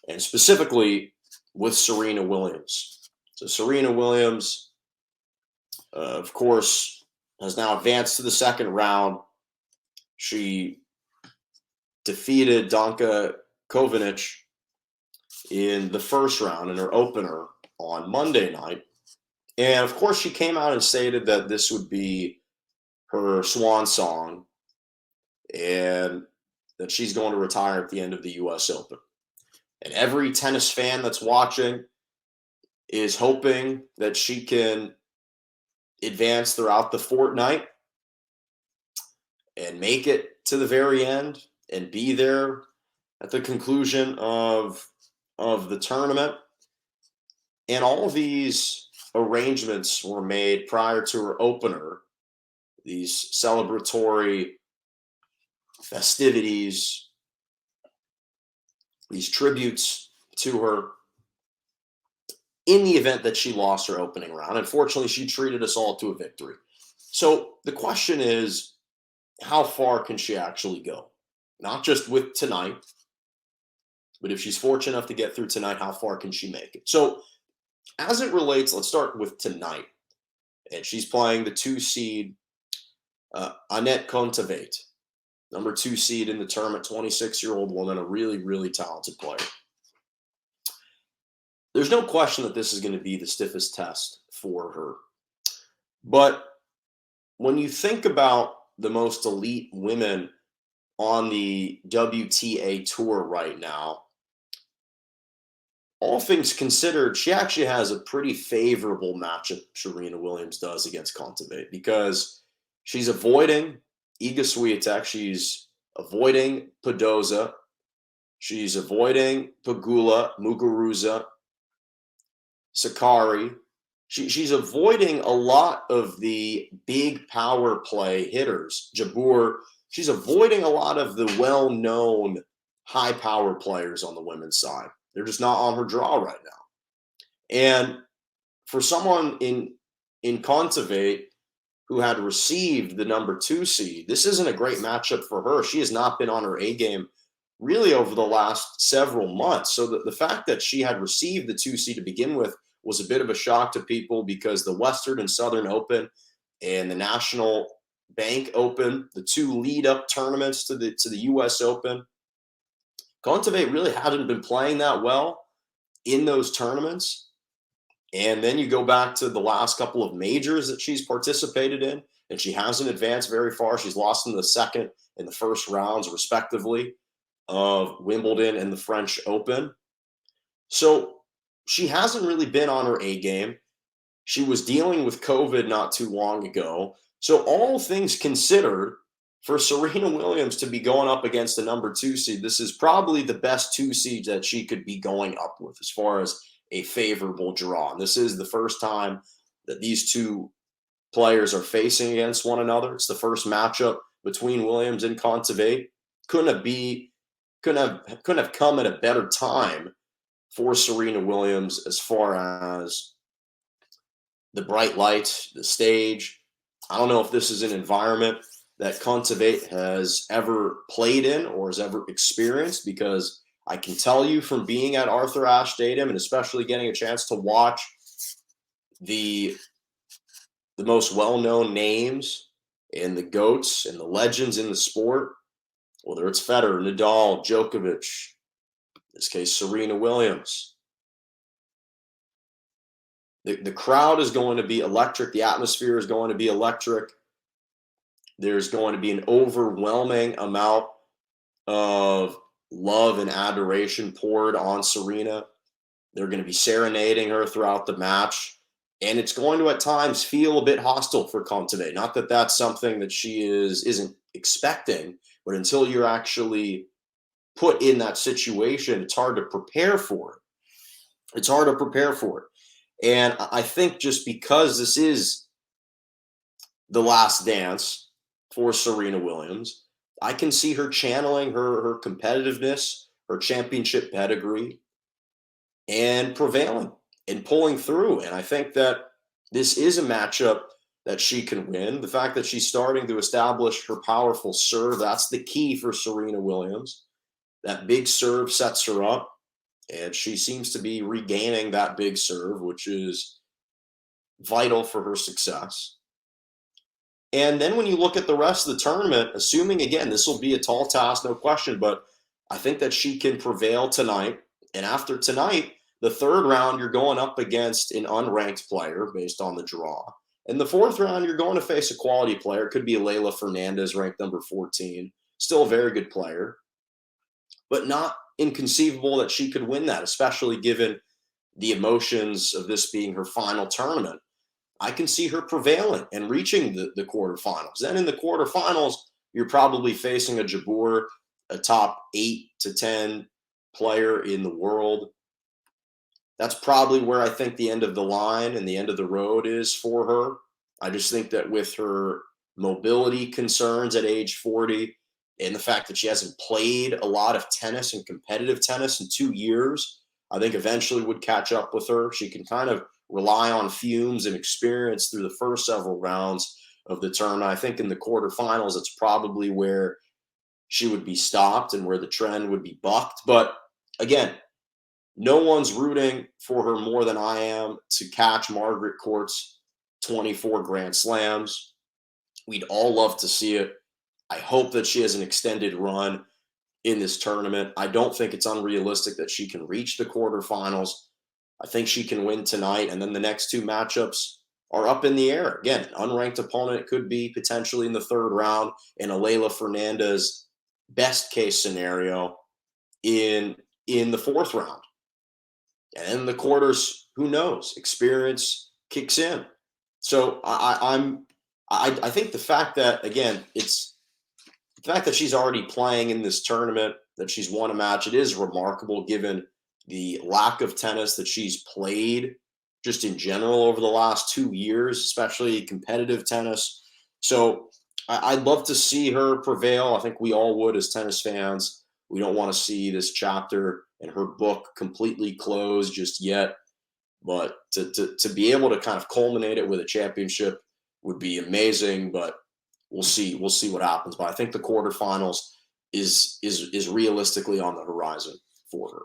and specifically with Serena Williams. So Serena Williams, of course, has now advanced to the second round. She defeated Anett Kontaveit in the first round in her opener on Monday night. And of course, she came out and stated that this would be her swan song and that she's going to retire at the end of the U.S. Open. And every tennis fan that's watching is hoping that she can advance throughout the fortnight and make it to the very end and be there at the conclusion of the tournament. And all of these arrangements were made prior to her opener, these celebratory festivities, these tributes to her in the event that she lost her opening round. Unfortunately, she treated us all to a victory. So the question is, how far can she actually go? Not just with tonight, but if she's fortunate enough to get through tonight, how far can she make it? So as it relates, let's start with tonight. And she's playing the 2 seed, Anett Kontaveit, number 2 seed in the tournament, 26-year-old woman, a really, really talented player. There's no question that this is going to be the stiffest test for her. But when you think about the most elite women on the WTA tour right now, all things considered, she actually has a pretty favorable matchup, Serena Williams does, against Kontaveit, because she's avoiding Iga Swiatek, she's avoiding Podoroska, she's avoiding Pegula, Muguruza, Sakari. She's avoiding a lot of the big power play hitters. Jabeur, she's avoiding a lot of the well-known high power players on the women's side. They're just not on her draw right now. And for someone in Kontaveit who had received the number 2 seed, this isn't a great matchup for her. She has not been on her A game really over the last several months. So the fact that she had received the 2 seed to begin with was a bit of a shock to people, because the Western and Southern Open and the National Bank Open, the 2 lead-up tournaments to the U.S. Open, Kontaveit really hadn't been playing that well in those tournaments. And then you go back to the last couple of majors that she's participated in, and she hasn't advanced very far. She's lost in the second and the first rounds, respectively, of Wimbledon and the French Open. So she hasn't really been on her A game. She was dealing with COVID not too long ago. So all things considered, for Serena Williams to be going up against the number 2 seed, this is probably the best 2 seed that she could be going up with as far as a favorable draw. And this is the first time that these 2 players are facing against one another. It's the first matchup between Williams and Kontaveit. Couldn't have come at a better time for Serena Williams as far as the bright lights, the stage. I don't know if this is an environment that Kontaveit has ever played in or has ever experienced, because I can tell you from being at Arthur Ashe Stadium and especially getting a chance to watch the most well-known names and the GOATs and the legends in the sport, whether it's Federer, Nadal, Djokovic, in this case, Serena Williams. The crowd is going to be electric. The atmosphere is going to be electric. There's going to be an overwhelming amount of love and adoration poured on Serena. They're going to be serenading her throughout the match. And it's going to at times feel a bit hostile for Kontaveit. Not that that's something that she isn't expecting, but until you're actually put in that situation, it's hard to prepare for it. It's hard to prepare for it. And I think just because this is the last dance for Serena Williams, I can see her channeling her competitiveness, her championship pedigree, and prevailing and pulling through. And I think that this is a matchup that she can win. The fact that she's starting to establish her powerful serve, that's the key for Serena Williams. That big serve sets her up. And she seems to be regaining that big serve, which is vital for her success. And then when you look at the rest of the tournament, assuming again, this will be a tall task, no question, but I think that she can prevail tonight. And after tonight, the third round, you're going up against an unranked player based on the draw. In the fourth round, you're going to face a quality player. It could be a Leylah Fernandez, ranked number 14. Still a very good player, but not inconceivable that she could win that, especially given the emotions of this being her final tournament. I can see her prevailing and reaching the quarterfinals. Then in the quarterfinals, you're probably facing a Jabeur, a top 8 to 10 player in the world. That's probably where I think the end of the line and the end of the road is for her. I just think that with her mobility concerns at age 40 and the fact that she hasn't played a lot of tennis and competitive tennis in 2 years, I think eventually would catch up with her. She can kind of rely on fumes and experience through the first several rounds of the tournament. I think in the quarterfinals, it's probably where she would be stopped and where the trend would be bucked. But again, no one's rooting for her more than I am to catch Margaret Court's 24 Grand Slams. We'd all love to see it. I hope that she has an extended run in this tournament. I don't think it's unrealistic that she can reach the quarterfinals. I think she can win tonight, and then the next two matchups are up in the air. Again, an unranked opponent could be potentially in the third round, and a Leylah Fernandez best case scenario in the fourth round. And in the quarters, who knows? Experience kicks in. So I think the fact that, again, it's the fact that she's already playing in this tournament, that she's won a match, it is remarkable given the lack of tennis that she's played just in general over the last 2 years, especially competitive tennis. So I'd love to see her prevail. I think we all would as tennis fans. We don't want to see this chapter in her book completely closed just yet. But to be able to kind of culminate it with a championship would be amazing. But we'll see. We'll see what happens. But I think the quarterfinals is realistically on the horizon for her.